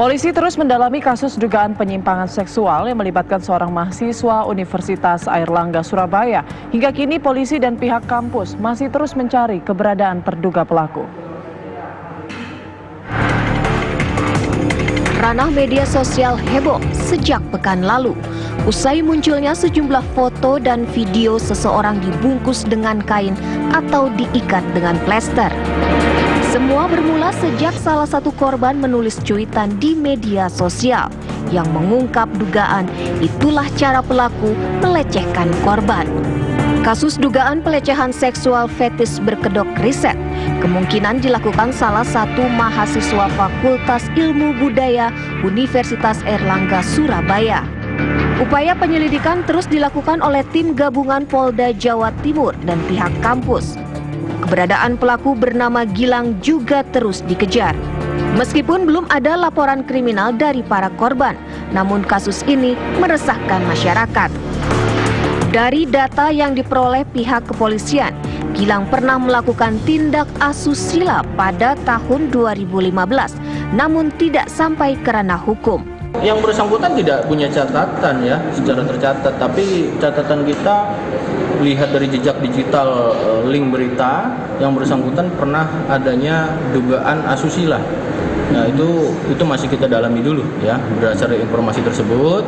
Polisi terus mendalami kasus dugaan penyimpangan seksual yang melibatkan seorang mahasiswa Universitas Airlangga Surabaya. Hingga kini polisi dan pihak kampus masih terus mencari keberadaan terduga pelaku. Ranah media sosial heboh sejak pekan lalu. Usai munculnya sejumlah foto dan video seseorang dibungkus dengan kain atau diikat dengan plester. Semua bermula sejak salah satu korban menulis cuitan di media sosial yang mengungkap dugaan itulah cara pelaku melecehkan korban. Kasus dugaan pelecehan seksual fetis berkedok riset kemungkinan dilakukan salah satu mahasiswa Fakultas Ilmu Budaya Universitas Airlangga Surabaya. Upaya penyelidikan terus dilakukan oleh tim gabungan Polda Jawa Timur dan pihak kampus. Keberadaan pelaku bernama Gilang juga terus dikejar. Meskipun belum ada laporan kriminal dari para korban, namun kasus ini meresahkan masyarakat. Dari data yang diperoleh pihak kepolisian, Gilang pernah melakukan tindak asusila pada tahun 2015, namun tidak sampai ke ranah hukum. Yang bersangkutan tidak punya catatan ya secara tercatat, tapi catatan kita lihat dari jejak digital link berita yang bersangkutan pernah adanya dugaan asusila. Nah itu masih kita dalami dulu ya berdasarkan informasi tersebut.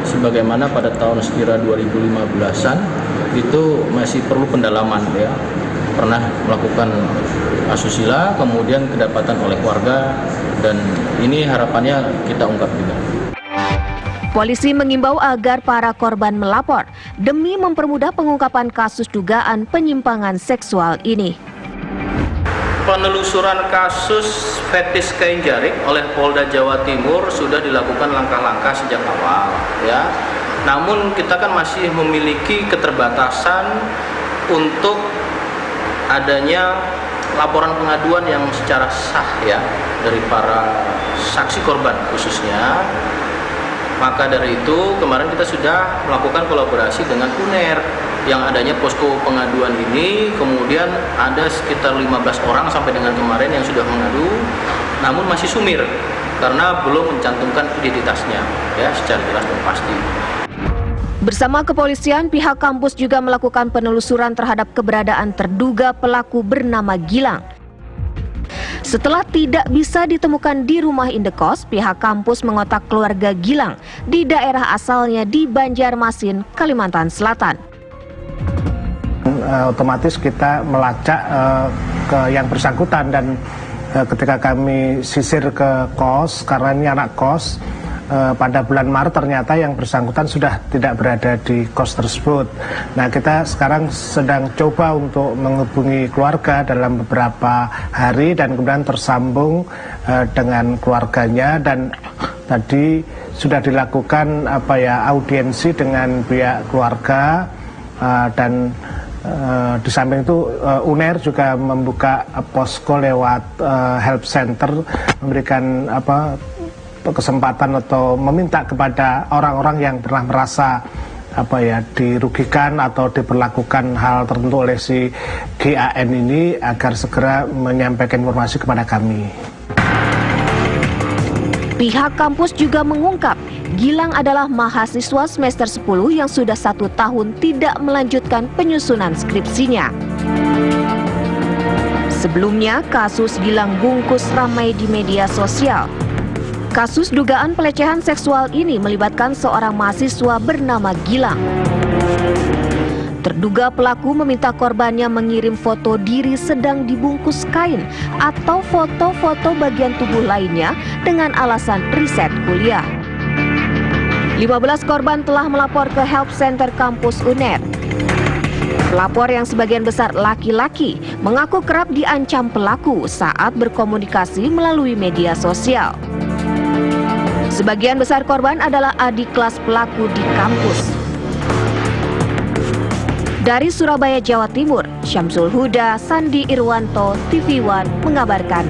Sebagaimana pada tahun sekira 2015-an itu masih perlu pendalaman ya. Pernah melakukan asusila kemudian kedapatan oleh warga dan ini harapannya kita ungkap juga. Polisi mengimbau agar para korban melapor demi mempermudah pengungkapan kasus dugaan penyimpangan seksual ini. Penelusuran kasus fetis kain jarik oleh Polda Jawa Timur sudah dilakukan langkah-langkah sejak awal ya. Namun kita kan masih memiliki keterbatasan untuk adanya laporan pengaduan yang secara sah ya dari para saksi korban khususnya. Maka dari itu kemarin kita sudah melakukan kolaborasi dengan UNER yang adanya posko pengaduan ini, kemudian ada sekitar 15 orang sampai dengan kemarin yang sudah mengadu, namun masih sumir karena belum mencantumkan identitasnya ya secara jelas dan pasti. Bersama kepolisian, pihak kampus juga melakukan penelusuran terhadap keberadaan terduga pelaku bernama Gilang. Setelah tidak bisa ditemukan di rumah indekos, pihak kampus mengotak keluarga Gilang di daerah asalnya di Banjarmasin, Kalimantan Selatan. Otomatis kita melacak ke yang bersangkutan dan ketika kami sisir ke kos, karena ini anak kos, pada bulan Maret ternyata yang bersangkutan sudah tidak berada di kos tersebut. Nah, kita sekarang sedang coba untuk menghubungi keluarga dalam beberapa hari dan kemudian tersambung dengan keluarganya dan tadi sudah dilakukan audiensi dengan pihak keluarga dan di samping itu UNER juga membuka posko lewat help center memberikan kesempatan atau meminta kepada orang-orang yang pernah merasa dirugikan atau diperlakukan hal tertentu oleh si GAN ini agar segera menyampaikan informasi kepada kami. Pihak kampus juga mengungkap Gilang adalah mahasiswa semester 10 yang sudah 1 tahun tidak melanjutkan penyusunan skripsinya. Sebelumnya, kasus Gilang bungkus ramai di media sosial. Kasus dugaan pelecehan seksual ini melibatkan seorang mahasiswa bernama Gilang. Terduga pelaku meminta korbannya mengirim foto diri sedang dibungkus kain atau foto-foto bagian tubuh lainnya dengan alasan riset kuliah. 15 korban telah melapor ke Help Center kampus UNER. Pelapor yang sebagian besar laki-laki mengaku kerap diancam pelaku saat berkomunikasi melalui media sosial. Sebagian besar korban adalah adik kelas pelaku di kampus. Dari Surabaya, Jawa Timur, Syamsul Huda, Sandi Irwanto, TV One mengabarkan.